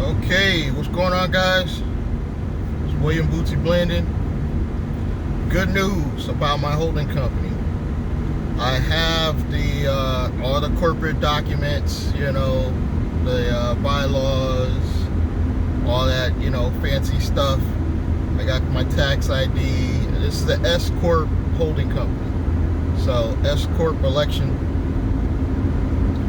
Okay, what's going on, guys? It's William Bootsy Blending. Good news about my holding company. I have the all the corporate documents, the bylaws, all that, fancy stuff. I got my tax ID. This is the S Corp holding company. So S Corp election,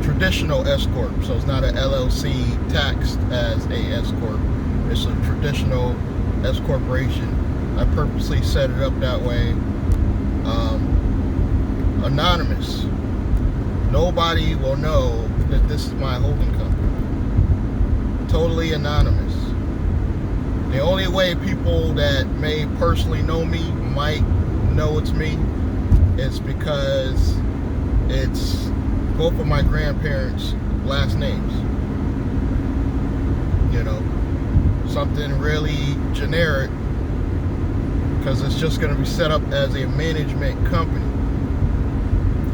traditional S Corp. So it's not an LLC taxed as a S Corp. It's a traditional S Corporation. I purposely set it up that way. Anonymous. Nobody will know that this is my holding company. Totally anonymous. The only way people that may personally know me might know it's me is because it's both of my grandparents' last names. Something really generic, because it's just going to be set up as a management company.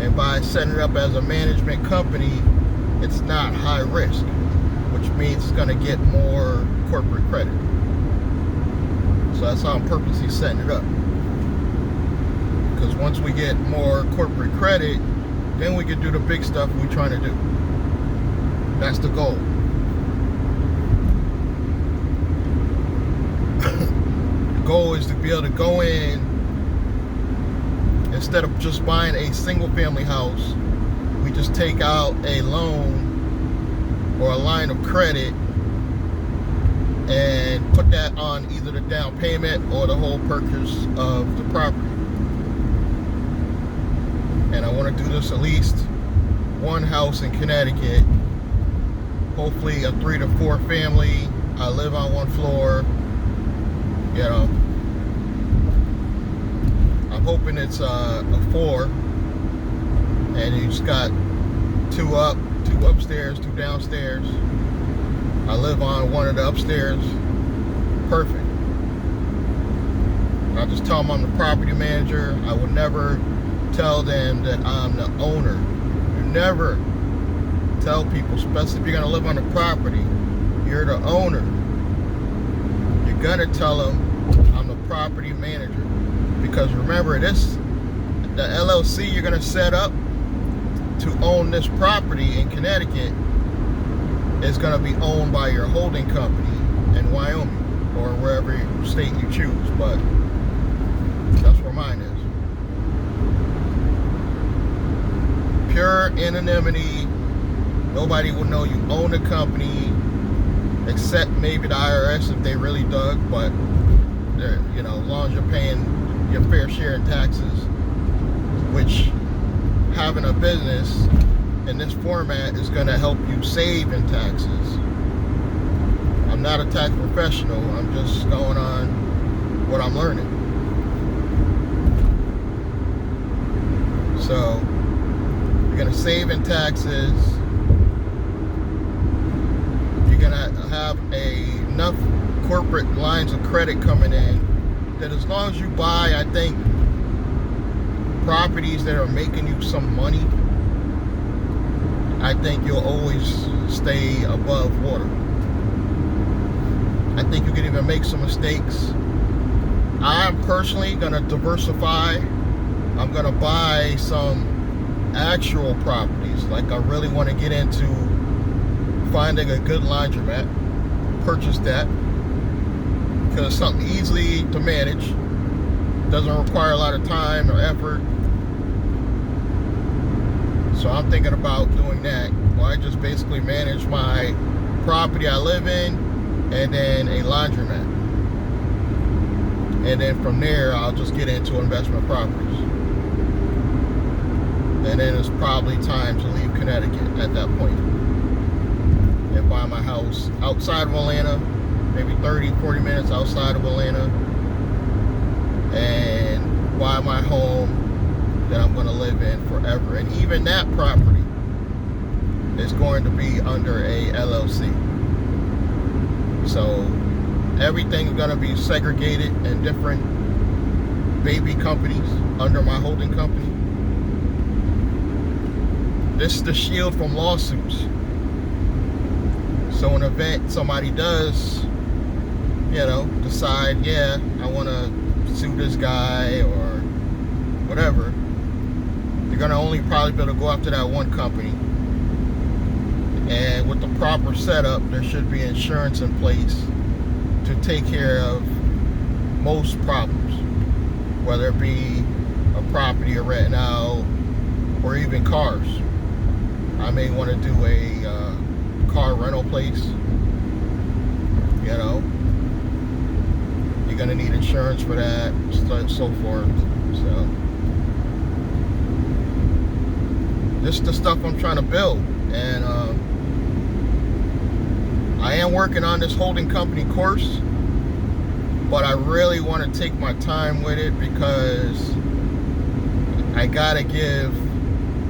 And by setting it up as a management company, it's not high risk, which means it's going to get more corporate credit. So that's how I'm purposely setting it up. Because once we get more corporate credit, then we can do the big stuff we're trying to do. That's the goal. The goal is to be able to go in, instead of just buying a single family house, we just take out a loan or a line of credit and put that on either the down payment or the whole purchase of the property. And I want to do this at least one house in Connecticut, hopefully a 3 to 4 family. I live on one floor. I'm hoping it's a 4, and you just got 2 upstairs, 2 downstairs. I live on one of the upstairs. Perfect. I just tell them I'm the property manager. I would never tell them that I'm the owner. You never tell people, especially if you're gonna live on the property, you're the owner. You're gonna tell them I'm the property manager, because remember, the LLC you're gonna set up to own this property in Connecticut is gonna be owned by your holding company in Wyoming or wherever state you choose, but that's where mine is. Pure anonymity. Nobody will know you own the company, except maybe the IRS if they really dug. But as long as you're paying your fair share in taxes, which having a business in this format is going to help you save in taxes. I'm not a tax professional. I'm just going on what I'm learning. So you're going to save in taxes. You're going to have enough corporate lines of credit coming in that as long as you buy, I think, properties that are making you some money, I think you'll always stay above water. I think you can even make some mistakes. I'm personally going to diversify. I'm going to buy some actual properties. Like, I really want to get into finding a good laundromat, purchase that, because it's something easy to manage, doesn't require a lot of time or effort. So I'm thinking about doing that. Well, I just basically manage my property I live in and then a laundromat, and then from there I'll just get into investment properties. And then it's probably time to leave Connecticut at that point and buy my house outside of Atlanta, maybe 30-40 minutes outside of Atlanta, and buy my home that I'm going to live in forever. And even that property is going to be under a LLC. So everything is going to be segregated in different baby companies under my holding company. This is the shield from lawsuits. So in the event somebody does, decide, yeah, I want to sue this guy or whatever, you're going to only probably be able to go after that one company. And with the proper setup, there should be insurance in place to take care of most problems, whether it be a property you're renting out or even cars. I may want to do a car rental place. You're going to need insurance for that, so forth. So this is the stuff I'm trying to build. And I am working on this holding company course, but I really want to take my time with it because I gotta give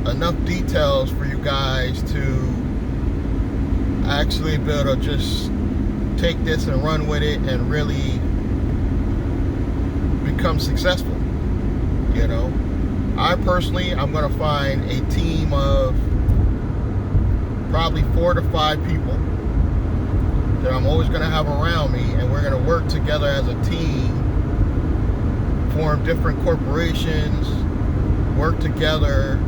enough details for you guys to actually be able to just take this and run with it and really become successful. I personally, I'm gonna find a team of probably 4 to 5 people that I'm always going to have around me, and we're going to work together as a team, form different corporations, work together,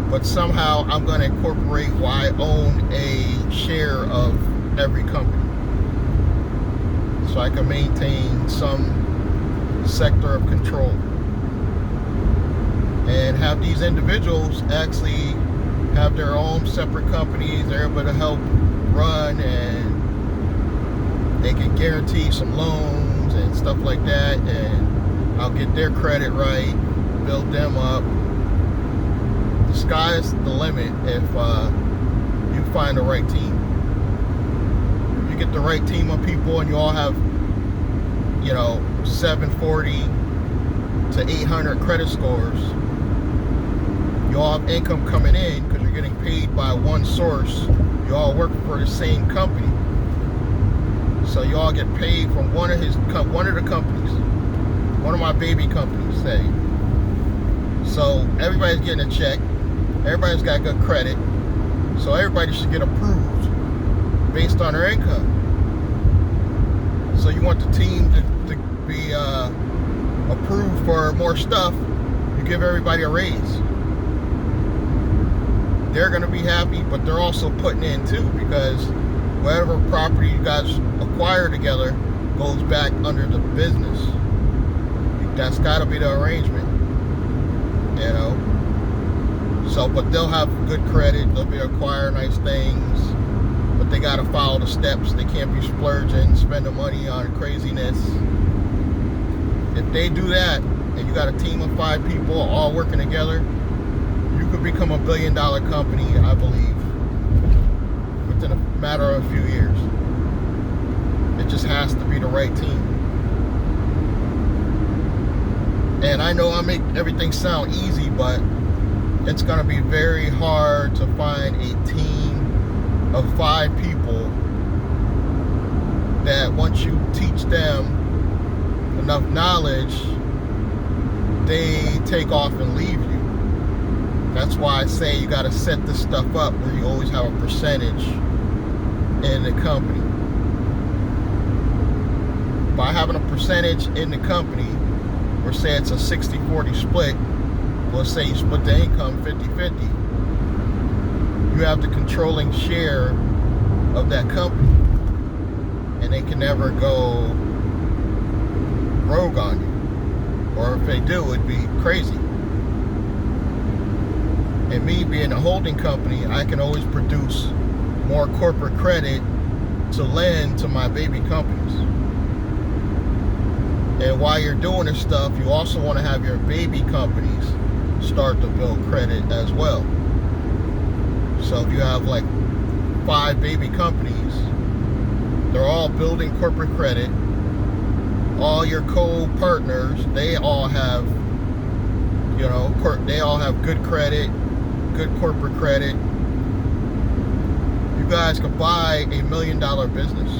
but somehow I'm going to incorporate why I own a share of every company, so I can maintain some sector of control and have these individuals actually have their own separate companies they're able to help run, and they can guarantee some loans and stuff like that, and I'll get their credit right, build them up. The sky's the limit if you find the right team. If you get the right team of people and you all have 740 to 800 credit scores, you all have income coming in because you're getting paid by one source. You all work for the same company, so you all get paid from one of the companies, one of my baby companies, say. So everybody's getting a check. Everybody's got good credit, so everybody should get approved based on their income. So you want the team to be approved for more stuff. You give everybody a raise. They're going to be happy, but they're also putting in too, because whatever property you guys acquire together goes back under the business. That's got to be the arrangement, So, but they'll have good credit. They'll be acquire nice things, but they got to follow the steps. They can't be splurging, spending money on craziness. If they do that, and you got a team of 5 people all working together, you could become $1 billion company, I believe, within a matter of a few years. It just has to be the right team. And I know I make everything sound easy, but it's going to be very hard to find a team of 5 people that once you teach them enough knowledge, they take off and leave you. That's why I say you got to set this stuff up where you always have a percentage in the company. By having a percentage in the company, or say it's a 60-40 split, let's say you split the income 50-50, you have the controlling share of that company, and they can never go rogue on you. Or if they do, it'd be crazy. And me being a holding company, I can always produce more corporate credit to lend to my baby companies. And while you're doing this stuff, you also want to have your baby companies start to build credit as well. So if you have like 5 baby companies, they're all building corporate credit. All your co-partners, they all have, they all have good credit, good corporate credit. You guys could buy $1 million business,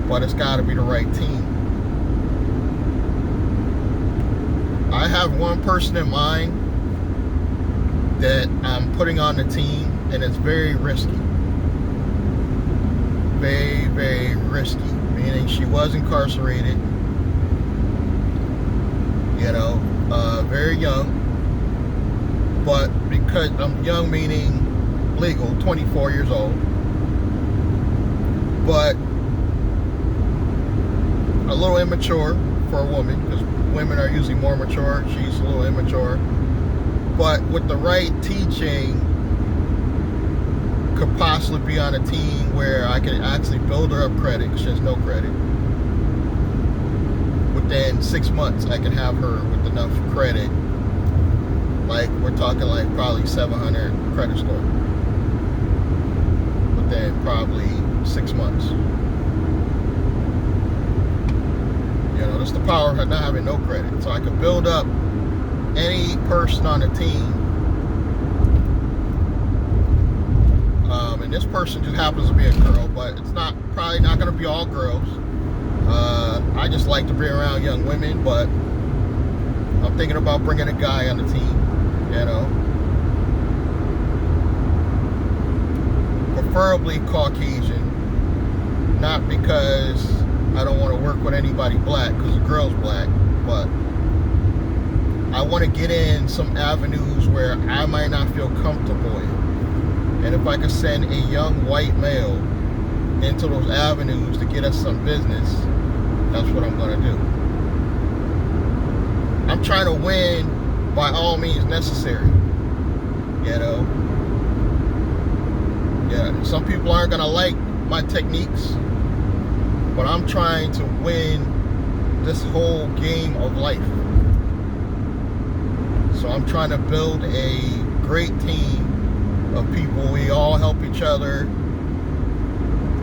but it's got to be the right team. I have one person in mind that I'm putting on the team, and it's very risky. risky, meaning she was incarcerated, you know, very young. But because I'm young, meaning legal, 24 years old, but a little immature for a woman, because women are usually more mature. She's a little immature, but with the right teaching, could possibly be on a team where I can actually build her up credit, because she has no credit. Within 6 months, I can have her with enough credit, like we're talking like probably 700 credit score, within probably 6 months. You know, that's the power of not having no credit. So I can build up any person on the team. And this person just happens to be a girl, but it's probably not going to be all girls. I just like to be around young women, but I'm thinking about bringing a guy on the team, you know. Preferably Caucasian, not because I don't want to work with anybody black, because the girl's black, but I want to get in some avenues where I might not feel comfortable in. And if I could send a young white male into those avenues to get us some business, that's what I'm going to do. I'm trying to win by all means necessary, you know. Yeah, some people aren't going to like my techniques, but I'm trying to win this whole game of life. So I'm trying to build a great team of people. We all help each other,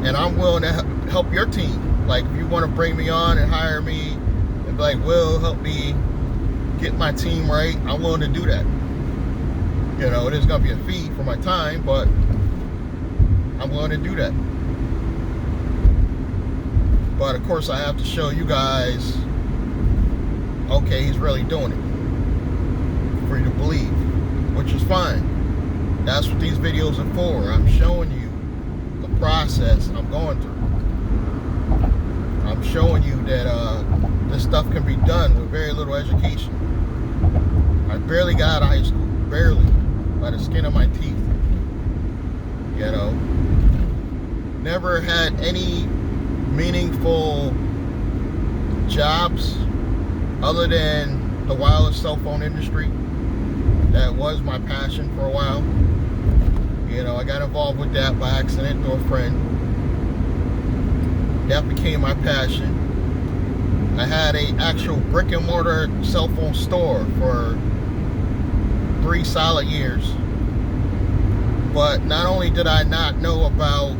and I'm willing to help your team. Like, if you want to bring me on and hire me and be like, Will, help me get my team right, I'm willing to do that. You know, it is going to be a fee for my time, but I'm willing to do that. But of course I have to show you guys, okay, he's really doing it, for you to believe, which is fine. That's what these videos are for. I'm showing you the process I'm going through. I'm showing you that this stuff can be done with very little education. I barely got out of high school, barely, by the skin of my teeth. You know, never had any meaningful jobs other than the wireless cell phone industry. That was my passion for a while. You know, I got involved with that by accident through a friend. That became my passion. I had an actual brick and mortar cell phone store for 3 solid years. But not only did I not know about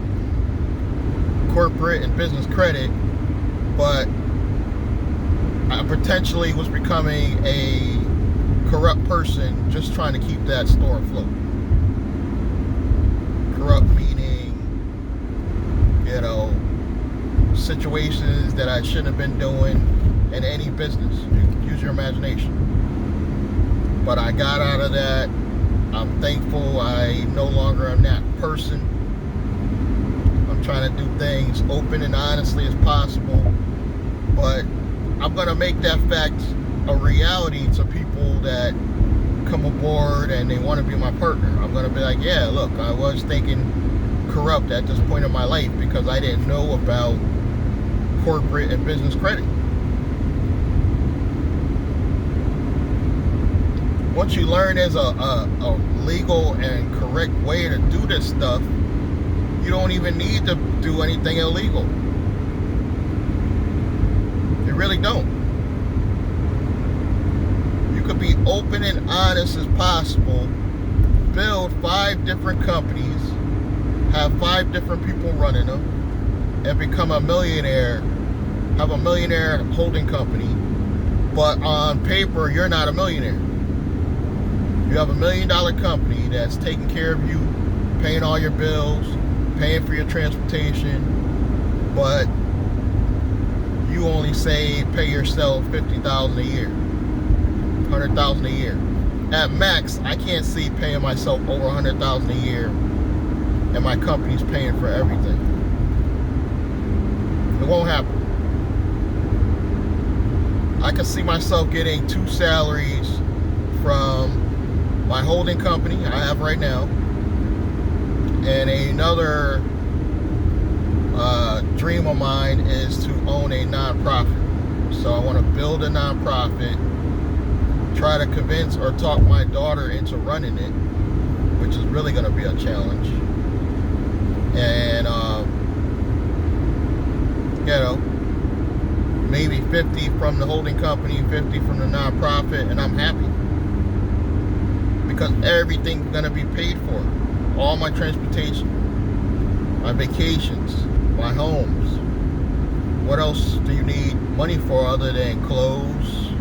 corporate and business credit, but I potentially was becoming a corrupt person just trying to keep that store afloat. Corrupt meaning, you know, situations that I shouldn't have been doing in any business. Use your imagination. But I got out of that. I'm thankful I no longer am that person. I'm trying to do things open and honestly as possible. But I'm going to make that fact a reality to people that come aboard and they want to be my partner. I'm going to be like, yeah, look, I was thinking corrupt at this point in my life because I didn't know about corporate and business credit. Once you learn there's a legal and correct way to do this stuff, you don't even need to do anything illegal. You really don't. You could be open and honest as possible, build 5 different companies, have 5 different people running them, and become a millionaire, have a millionaire holding company, but on paper, you're not a millionaire. You have $1 million company that's taking care of you, paying all your bills, paying for your transportation, but you only pay yourself $50,000 a year, $100,000 a year. At max, I can't see paying myself over $100,000 a year, and my company's paying for everything. It won't happen. I can see myself getting 2 salaries from my holding company I have right now, and another dream of mine is to own a nonprofit. So I want to build a nonprofit, try to convince or talk my daughter into running it, which is really going to be a challenge. And you know, maybe 50 from the holding company, 50 from the nonprofit, and I'm happy. Because everything's gonna be paid for. All my transportation, my vacations, my homes. What else do you need money for other than clothes?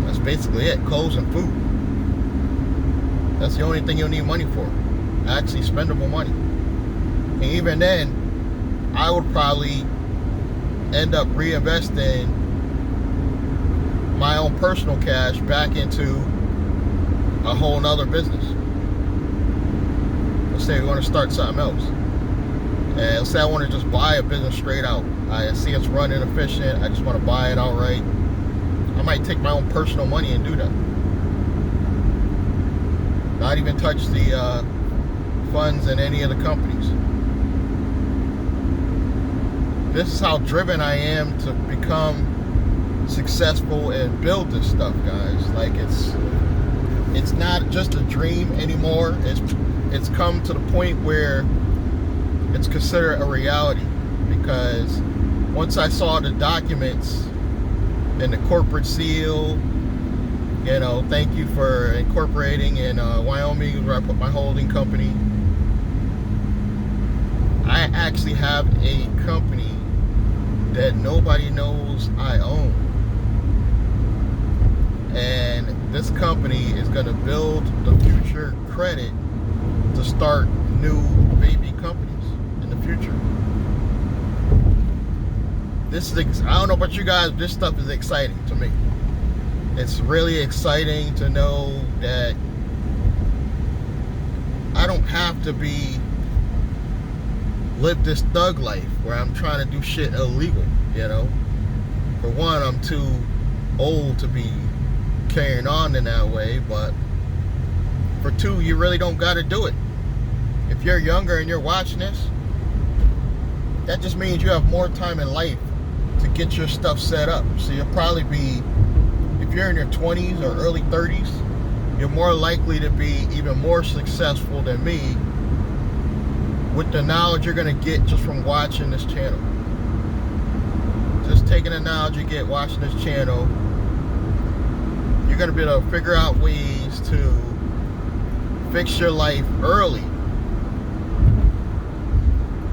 That's basically it, clothes and food. That's the only thing you'll need money for. Actually spendable money. And even then, I would probably end up reinvesting my own personal cash back into a whole nother business. Let's say we want to start something else. And let's say I want to just buy a business straight out. I see it's running efficient. I just want to buy it outright. I might take my own personal money and do that. Not even touch the funds in any of the companies. This is how driven I am to become successful and build this stuff, guys. Like, it's not just a dream anymore. It's come to the point where it's considered a reality, because once I saw the documents and the corporate seal, you know, thank you for incorporating in Wyoming, where I put my holding company. I actually have a company that nobody knows I own. And this company is going to build the future credit to start new baby companies in the future. This is, I don't know about you guys, this stuff is exciting to me. It's really exciting to know that I don't have to live this thug life where I'm trying to do shit illegal, you know. For one, I'm too old to be carrying on in that way, but for two, you really don't got to do it. If you're younger and you're watching this, that just means you have more time in life to get your stuff set up. So you'll probably be, if you're in your 20s or early 30s, you're more likely to be even more successful than me with the knowledge you're going to get just from watching this channel. Just taking the knowledge you get watching this channel, you're going to be able to figure out ways to fix your life early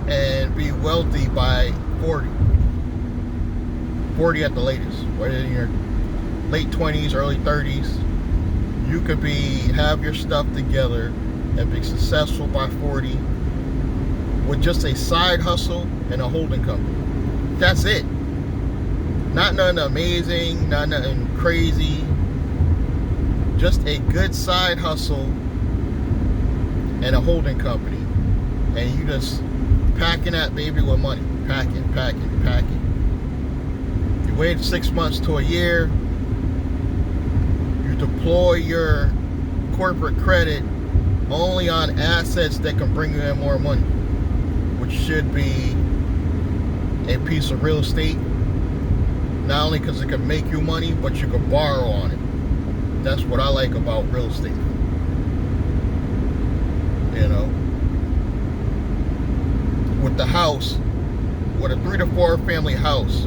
and be wealthy by 40 at the latest. Whether in your late 20s, early 30s, you could have your stuff together and be successful by 40 with just a side hustle and a holding company. That's it. Not nothing amazing, not nothing crazy. Just a good side hustle and a holding company. And you just packing that baby with money. Packing. You wait 6 months to a year. You deploy your corporate credit only on assets that can bring you in more money, which should be a piece of real estate. Not only because it can make you money, but you can borrow on it. That's what I like about real estate. You know, with the house, with a 3 to 4 family house,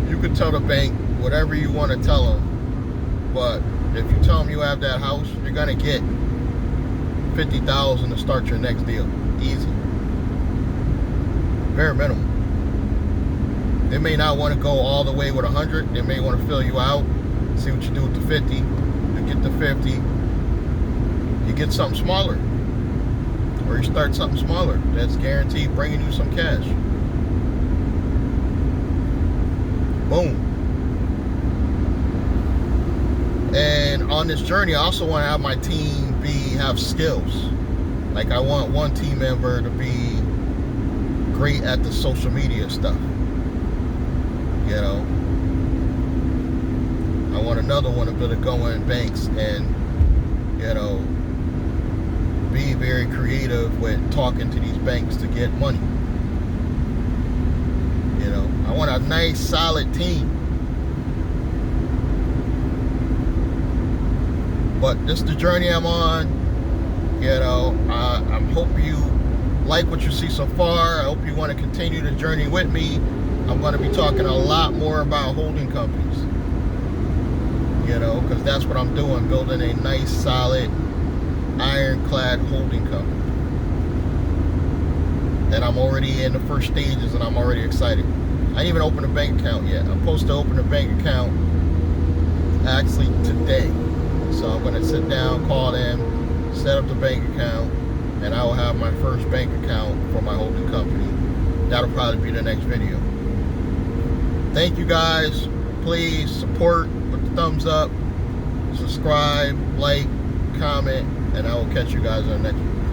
you can tell the bank whatever you want to tell them, but if you tell them you have that house, you're gonna get $50,000 to start your next deal. Easy. Bare minimum. They may not want to go all the way with 100. They may want to fill you out, see what you do with the 50. You get the 50, you get something smaller, or you start something smaller that's guaranteed bringing you some cash. Boom. And on this journey, I also want to have my team have skills. Like, I want one team member to be great at the social media stuff. You know, I want another one to be able to go in banks and, you know, be very creative with talking to these banks to get money. You know, I want a nice, solid team. But this is the journey I'm on. You know, I hope you like what you see so far. I hope you want to continue the journey with me. I'm going to be talking a lot more about holding companies. You know, because that's what I'm doing, building a nice, solid, ironclad holding company. And I'm already in the first stages, and I'm already excited. I didn't even open a bank account yet. I'm supposed to open a bank account actually today. So I'm going to sit down, call them, set up the bank account, and I will have my first bank account for my holding company. That'll probably be the next video. Thank you guys. Please support, put the thumbs up, subscribe, like, comment, and I will catch you guys on the next one.